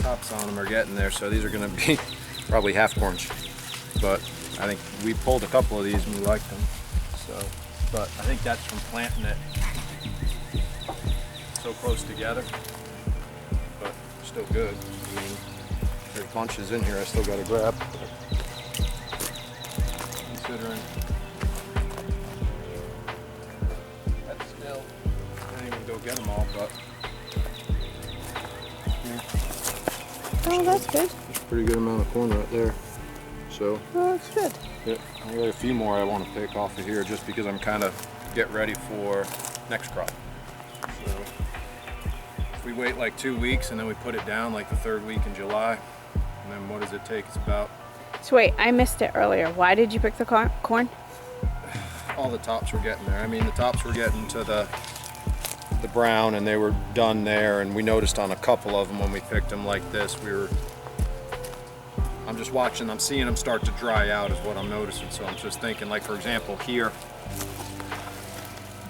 tops on them are getting there, so these are going to be probably half corns. But I think we pulled a couple of these and we liked them. So, but I think that's from planting it so close together. But still good. I mean, there's bunches in here I still got to grab. Considering that's still, I didn't even go get them all, but yeah. Oh, that's good. There's a pretty good amount of corn right there. So, oh, that's good. Yeah, I got a few more I want to pick off of here just because I'm kind of getting ready for next crop. So, if we wait like 2 weeks and then we put it down like the 3rd week in July, and then what does it take? It's about... So wait, I missed it earlier. Why did you pick the corn? All the tops were getting there. I mean, the tops were getting to the brown and they were done there, and we noticed on a couple of them when we picked them like this, I'm just watching, I'm seeing them start to dry out is what I'm noticing. So I'm just thinking, like for example here,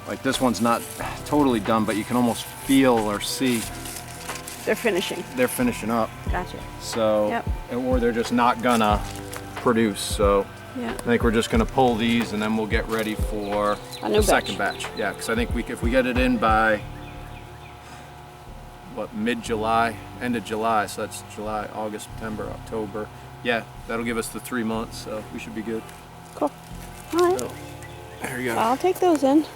like this one's not totally done, but you can almost feel or see They're finishing. They're finishing up. Gotcha. So, yep. Or they're just not gonna produce. So yeah. I think we're just gonna pull these and then we'll get ready for the second batch. Yeah, because I think if we get it in by what, mid-July, end of July, so that's July, August, September, October. Yeah, that'll give us the 3 months, so we should be good. Cool. All right. So, there you go. I'll take those in.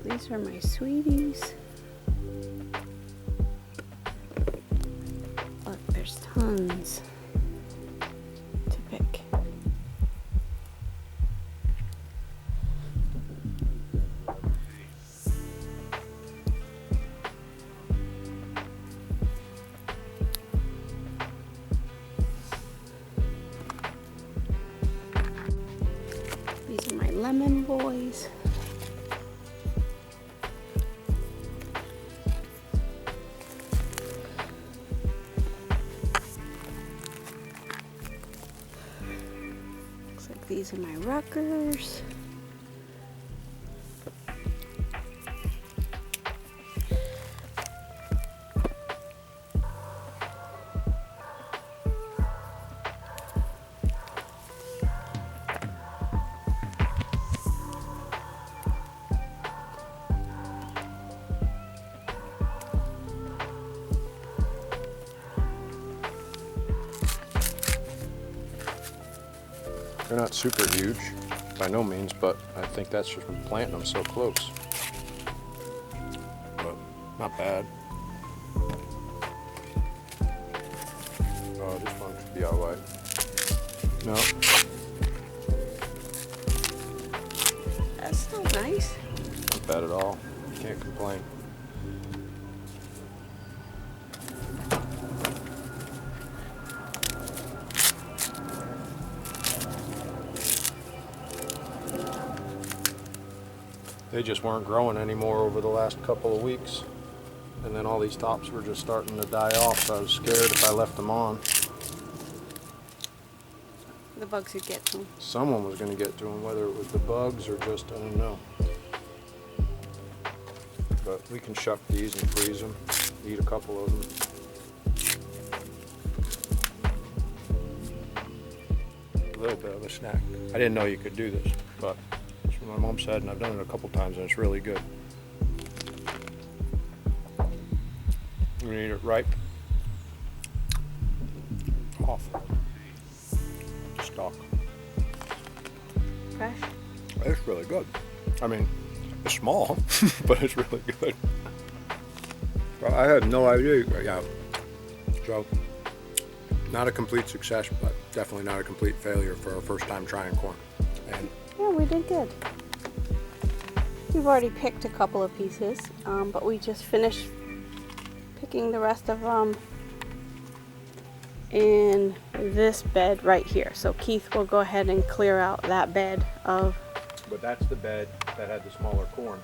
These are my sweeties. Look, there's tons to pick. These are my lemon boys. These are my Ruckers. They're not super huge, by no means, but I think that's just from planting them so close. But not bad. Oh, this one should be all right. No. That's still nice. Not bad at all. Can't complain. They just weren't growing anymore over the last couple of weeks. And then all these tops were just starting to die off, so I was scared if I left them on. The bugs would get to them. Someone was going to get to them, whether it was the bugs or just, I don't know. But we can shuck these and freeze them, eat a couple of them. A little bit of a snack. I didn't know you could do this, but that's what my mom said, and I've done it a couple times, and it's really good. You eat it ripe, off, stalk. Fresh? It's really good. I mean, it's small, but it's really good. Well, I had no idea. Yeah. So, not a complete success, but definitely not a complete failure for our first time trying corn. And yeah, we did good. We've already picked a couple of pieces, but we just finished picking the rest of them in this bed right here. So Keith will go ahead and clear out that bed of But that's the bed that had the smaller corn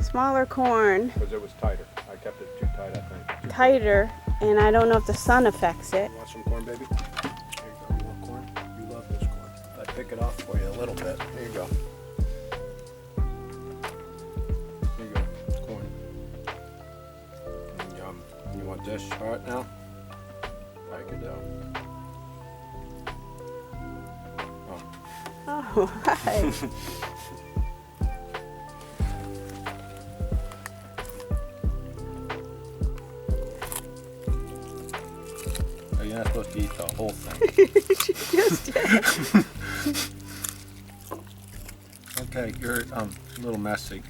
smaller corn, because it was tighter. I kept it too tight, I think. tighter, and I don't know if the sun affects it. You want some corn, baby? Here you go. You want corn? You love this corn. If I pick it off for you a little bit. Here you go. Here you go. Corn. Yum. You want this hot now? Break it down. Oh, hi. Oh, you're not supposed to eat the whole thing. Just did. Okay, you're a little messy.